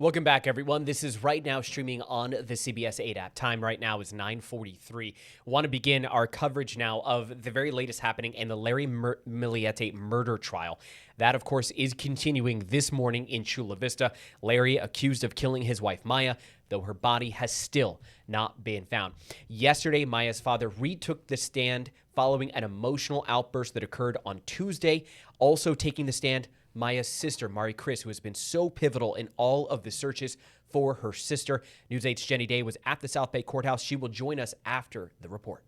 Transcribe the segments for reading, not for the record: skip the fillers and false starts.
Welcome back, everyone. This is Right Now streaming on the CBS 8 app. Time right now is 9:43. Want to begin our coverage now of the very latest happening in the Larry Millete murder trial. That, of course, is continuing this morning in Chula Vista. Larry accused of killing his wife, Maya, though her body has still not been found. Yesterday, Maya's father retook the stand following an emotional outburst that occurred on Tuesday. Also taking the stand, Maya's sister, Mari Chris, who has been so pivotal in all of the searches for her sister. News 8's Jenny Day was at the South Bay Courthouse. She will join us after the report.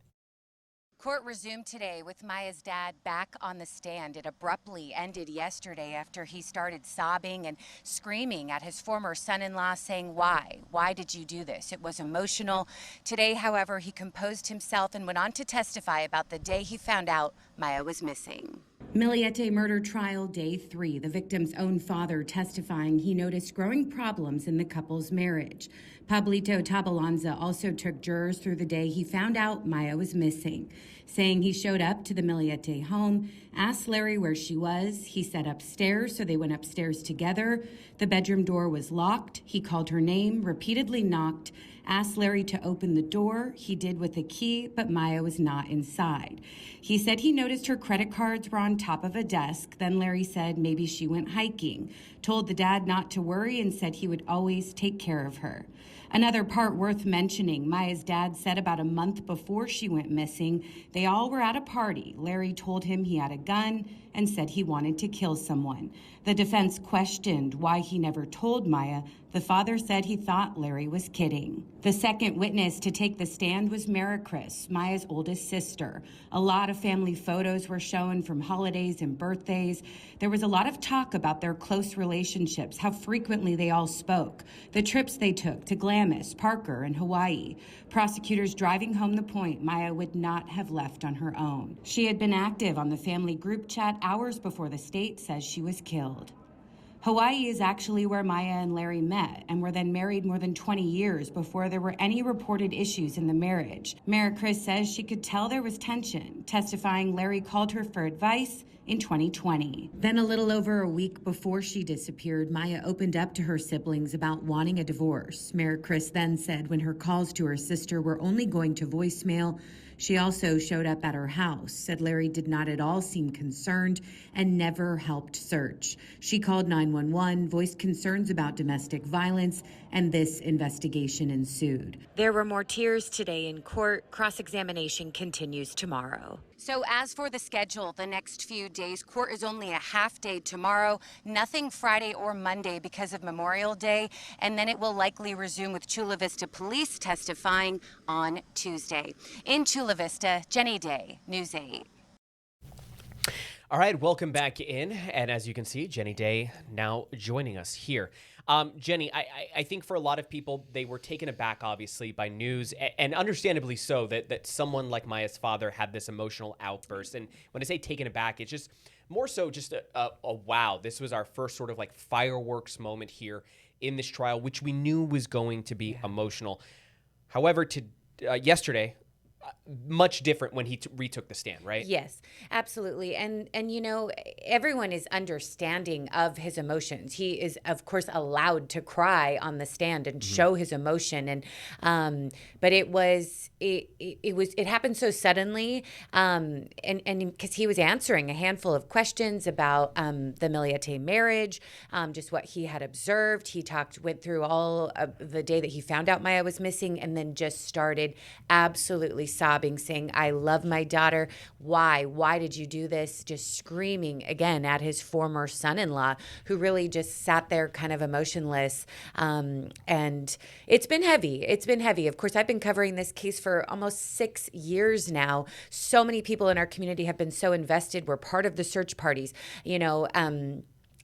Court resumed today with Maya's dad back on the stand. It abruptly ended yesterday after he started sobbing and screaming at his former son-in-law, saying, "Why? Why did you do this?" It was emotional. Today, however, he composed himself and went on to testify about the day he found out Maya was missing. Millete murder trial day 3. The victim's own father testifying he noticed growing problems in the couple's marriage. Pablito Tabalanza also took jurors through the day he found out Maya was missing, saying he showed up to the Millete home, asked Larry where she was. He said upstairs, so they went upstairs together. The bedroom door was locked. He called her name, repeatedly knocked, asked Larry to open the door. He did with a key, but Maya was not inside. He said he noticed her credit cards were on top of a desk. Then Larry said maybe she went hiking, told the dad not to worry, and said he would always take care of her. Another part worth mentioning, Maya's dad said about a month before she went missing, they all were at a party. Larry told him he had a gun and said he wanted to kill someone. The defense questioned why he never told Maya. The father said he thought Larry was kidding. The second witness to take the stand was Mara Chris, Maya's oldest sister. A lot of family photos were shown from holidays and birthdays. There was a lot of talk about their close relationships, how frequently they all spoke, the trips they took to Glamis, Parker, and Hawaii. Prosecutors driving home the point Maya would not have left on her own. She had been active on the family group chat hours before the state says she was killed. Hawaii is actually where Maya and Larry met and were then married more than 20 years before there were any reported issues in the marriage. Mara Chris says she could tell there was tension, testifying Larry called her for advice in 2020. Then a little over a week before she disappeared, Maya opened up to her siblings about wanting a divorce. Mara Chris then said when her calls to her sister were only going to voicemail, she also showed up at her house, said Larry did not at all seem concerned and never helped search. She called 911, voiced concerns about domestic violence, and this investigation ensued. There were more tears today in court. Cross-examination continues tomorrow. So as for the schedule, the next few days, court is only a half day tomorrow, nothing Friday or Monday because of Memorial Day, and then it will likely resume with Chula Vista Police testifying on Tuesday. In Chula Vista, Jenny Day, News 8. All right, welcome back in. And as you can see, Jenny Day now joining us here. Jenny, I think for a lot of people, they were taken aback, obviously, by news, and understandably so, that someone like Maya's father had this emotional outburst. And when I say taken aback, it's just more so just a wow. This was our first sort of like fireworks moment here in this trial, which we knew was going to be emotional. However, yesterday, much different when he retook the stand, right? Yes, absolutely. And you know, everyone is understanding of his emotions. He is, of course, allowed to cry on the stand and show his emotion. And but it happened so suddenly, and because he was answering a handful of questions about the Millete marriage, just what he had observed. He went through all of the day that he found out Maya was missing, and then just started absolutely sobbing, saying, "I love my daughter. Why? Why did you do this?" Just screaming again at his former son-in-law, who really just sat there kind of emotionless. And it's been heavy. It's been heavy. Of course, I've been covering this case for almost 6 years now. So many people in our community have been so invested. We're part of the search parties,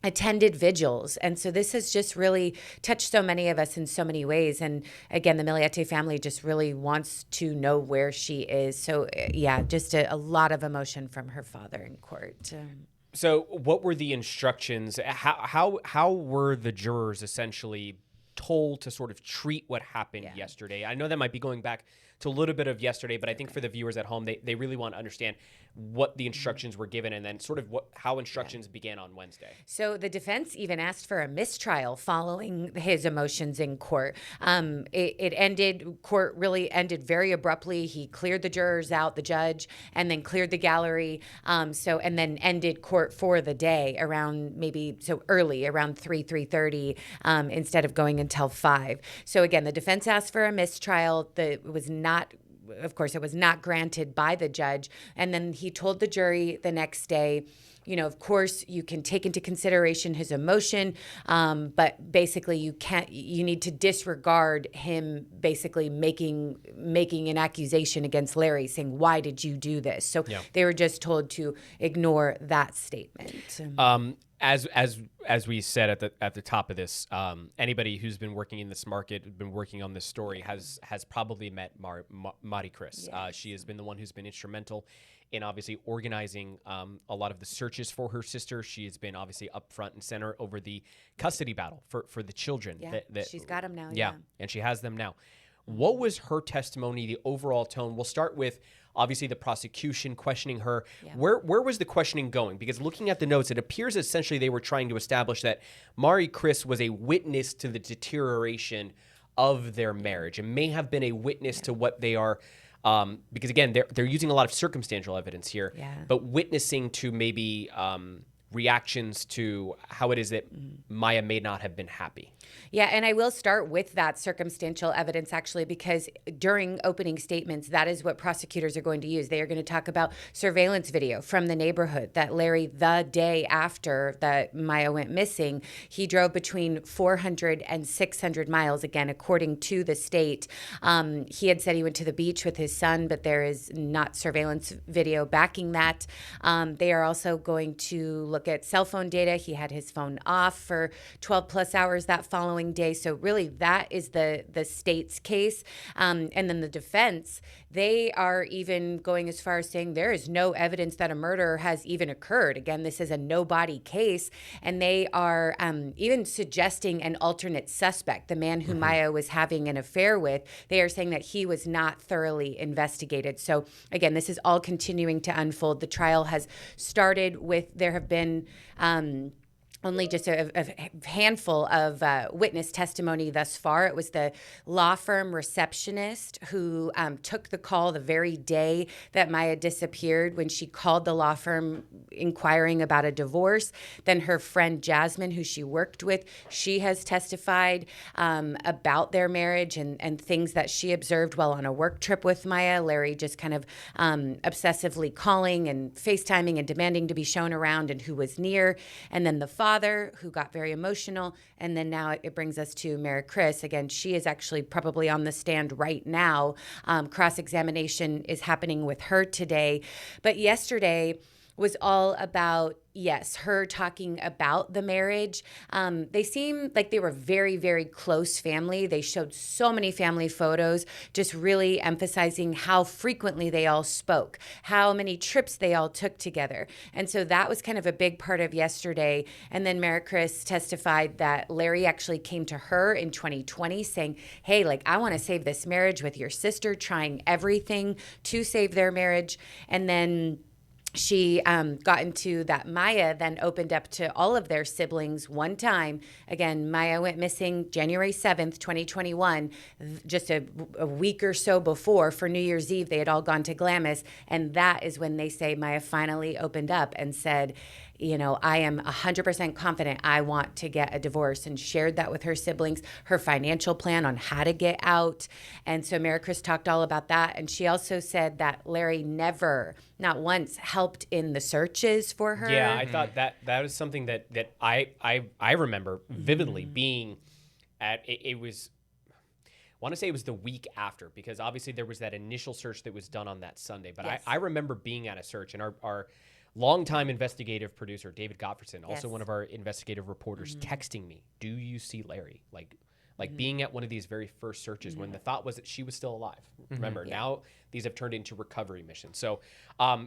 attended vigils. And so this has just really touched so many of us in so many ways. And again, the Millete family just really wants to know where she is. So yeah, just a lot of emotion from her father in court. So what were the instructions? How were the jurors essentially told to sort of treat what happened yesterday? I know that might be going back to a little bit of yesterday, but I think for the viewers at home, they really want to understand what the instructions were given and then sort of how instructions began on Wednesday. So the defense even asked for a mistrial following his emotions in court. Court really ended very abruptly. He cleared the jurors out, the judge, and then cleared the gallery. And then ended court for the day around early, around 3:30, instead of going until 5. So again, the defense asked for a mistrial. It was not granted by the judge. And then he told the jury the next day, of course, you can take into consideration his emotion, but basically you need to disregard him basically making an accusation against Larry saying, why did you do this? So they were just told to ignore that statement. As we said at the top of this, anybody who's been working in this market, been working on this story, has probably met Mari Chris. Yes. She has been the one who's been instrumental in obviously organizing a lot of the searches for her sister. She has been obviously up front and center over the custody battle for the children. Yeah, she's got them now. Yeah, and she has them now. What was her testimony, the overall tone? We'll start with obviously the prosecution questioning her. Yeah. Where was the questioning going? Because looking at the notes, it appears essentially they were trying to establish that Mari Chris was a witness to the deterioration of their marriage and may have been a witness to what they are. Because again, they're using a lot of circumstantial evidence here, but witnessing to maybe reactions to how it is that Maya may not have been happy. Yeah, and I will start with that circumstantial evidence actually, because during opening statements, that is what prosecutors are going to use. They are going to talk about surveillance video from the neighborhood that Larry, the day after that Maya went missing, he drove between 400 and 600 miles, again, according to the state. He had said he went to the beach with his son, but there is not surveillance video backing that. They are also going to look at cell phone data. He had his phone off for 12 plus hours that following day. So really that is the state's case. And then the defense, they are even going as far as saying there is no evidence that a murder has even occurred. Again, this is a no-body case. And they are even suggesting an alternate suspect, the man who Maya was having an affair with. They are saying that he was not thoroughly investigated. So again, this is all continuing to unfold. The trial has started there have been only just a handful of witness testimony thus far. It was the law firm receptionist who took the call the very day that Maya disappeared, when she called the law firm inquiring about a divorce. Then her friend Jasmine, who she worked with, she has testified about their marriage and things that she observed while on a work trip with Maya. Larry just kind of obsessively calling and FaceTiming and demanding to be shown around and who was near. And then the father, who got very emotional. And then now it brings us to Mary Chris. Again, she is actually probably on the stand right now. Cross-examination is happening with her today. But yesterday was all about, yes, her talking about the marriage. They seemed like they were very, very close family. They showed so many family photos, just really emphasizing how frequently they all spoke, how many trips they all took together. And so that was kind of a big part of yesterday. And then Mary Chris testified that Larry actually came to her in 2020 saying, hey, I want to save this marriage with your sister, trying everything to save their marriage. And then she got into that Maya then opened up to all of their siblings one time. Again, Maya went missing January 7th, 2021, just a week or so before. For New Year's Eve, they had all gone to Glamis. And that is when they say Maya finally opened up and said, I am 100% confident I want to get a divorce, and shared that with her siblings, her financial plan on how to get out. And so Mary Chris talked all about that. And she also said that Larry never, not once, helped in the searches for her. Yeah, I thought that was something that I remember vividly being at. It was, I want to say it was the week after, because obviously there was that initial search that was done on that Sunday. But yes. I remember being at a search, and our longtime investigative producer, David Gottfredson, also one of our investigative reporters, texting me, do you see Larry? like being at one of these very first searches when the thought was that she was still alive. Remember, now these have turned into recovery missions. So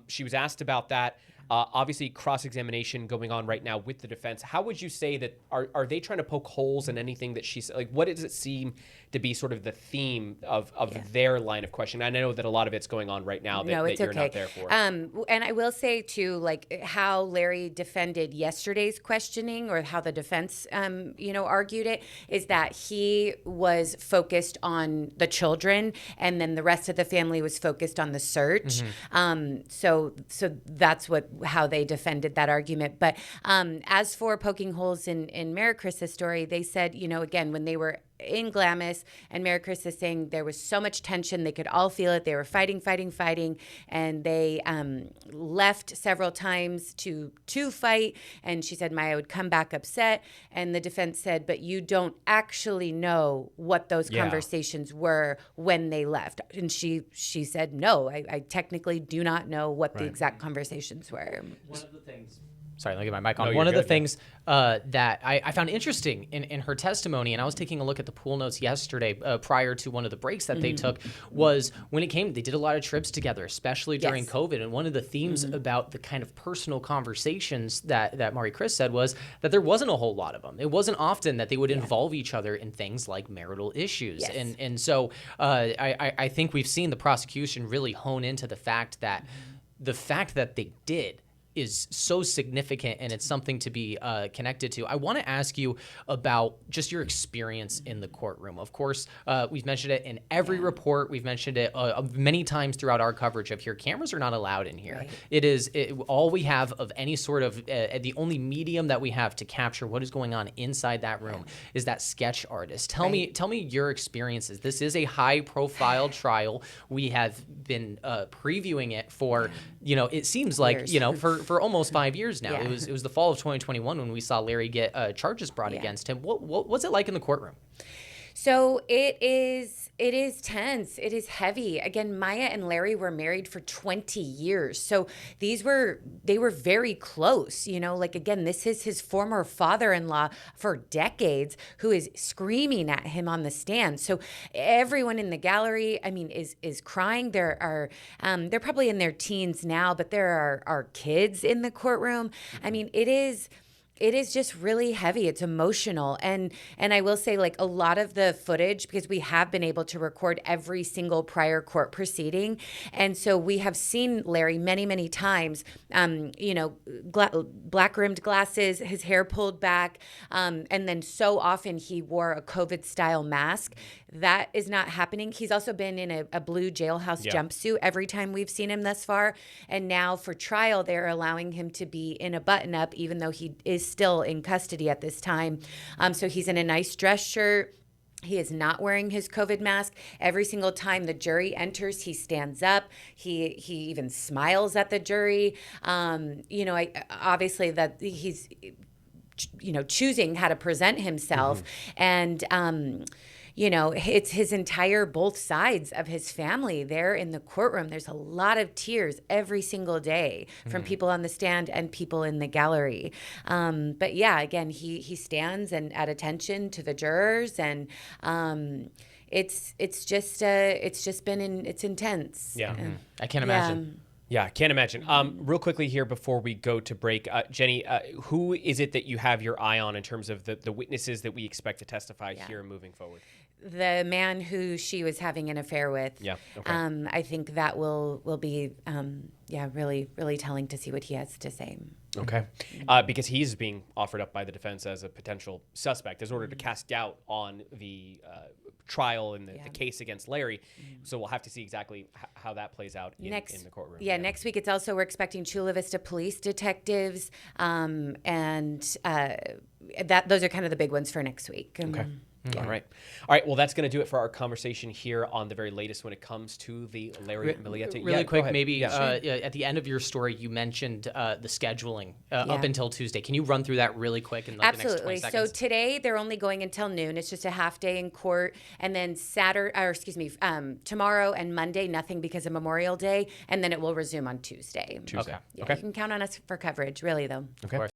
she was asked about that. Obviously, cross-examination going on right now with the defense. How would you say that, are they trying to poke holes in anything that she said? Like, what does it seem to be sort of the theme of their line of question? I know that a lot of it's going on right now that, No, it's that you're okay. not there for. And I will say, too, like how Larry defended yesterday's questioning, or how the defense, argued it, is that he was focused on the children, and then the rest of the family was focused on the search. So that's how they defended that argument. But as for poking holes in Mary Chris's story, they said, again, when they were in Glamis, and Mary Chris is saying there was so much tension, they could all feel it. They were fighting, and they left several times to fight. And she said Maya would come back upset, and the defense said, but you don't actually know what those conversations were when they left. And she said, no, I technically do not know what the exact conversations were. One of the things. Sorry, let me get my mic on. No, One of you're the good, things that I found interesting in her testimony, and I was taking a look at the pool notes yesterday prior to one of the breaks that they took, was when it came, they did a lot of trips together, especially during COVID. And one of the themes about the kind of personal conversations that Mari Chris said was that there wasn't a whole lot of them. It wasn't often that they would involve each other in things like marital issues. Yes. And so I think we've seen the prosecution really hone into the fact that they did is so significant, and it's something to be connected to. I want to ask you about just your experience in the courtroom. Of course, we've mentioned it in every report. We've mentioned it many times throughout our coverage of here. Cameras are not allowed in here. Right. It is all we have of any sort of the only medium that we have to capture what is going on inside that room is that sketch artist. Tell me your experiences. This is a high-profile trial. We have been previewing it for it seems like years. For almost 5 years now. It was the fall of 2021 when we saw Larry get charges brought against him. What was it like in the courtroom? So it is tense. It is heavy. Again, Maya and Larry were married for 20 years. So they were very close, again, this is his former father-in-law for decades who is screaming at him on the stand. So everyone in the gallery, is crying. They're probably in their teens now, but there are kids in the courtroom. It is just really heavy. It's emotional. And I will say, like, a lot of the footage, because we have been able to record every single prior court proceeding. And so we have seen Larry many, many times, black rimmed glasses, his hair pulled back. And then so often he wore a COVID-style mask. That is not happening. He's also been in a blue jailhouse jumpsuit every time we've seen him thus far. And now for trial, they're allowing him to be in a button-up, even though he is still in custody at this time. So he's in a nice dress shirt. He is not wearing his COVID mask. Every single time the jury enters, he stands up. He even smiles at the jury. Obviously that he's, choosing how to present himself. And, it's his entire both sides of his family there in the courtroom. There's a lot of tears every single day from people on the stand and people in the gallery. But yeah, again, he stands and at attention to the jurors, and it's intense. Yeah, I can't imagine. Yeah, I can't imagine. Real quickly here before we go to break, Jenny, who is it that you have your eye on in terms of the witnesses that we expect to testify here moving forward? The man who she was having an affair with. Yeah. Okay. I think that will be really, really telling to see what he has to say. Okay. Because he's being offered up by the defense as a potential suspect in order to cast doubt on the trial and the case against Larry. So we'll have to see exactly how that plays out in the courtroom. Yeah, next week we're expecting Chula Vista police detectives, and those are kind of the big ones for next week. Okay. Yeah. All right. Well, that's going to do it for our conversation here on the very latest when it comes to the Larry Millete. Really quick, maybe at the end of your story, you mentioned the scheduling up until Tuesday. Can you run through that really quick in the next 20 seconds? So today they're only going until noon. It's just a half day in court, and then tomorrow and Monday nothing because of Memorial Day, and then it will resume on Tuesday. Okay. You can count on us for coverage, really, though. Okay.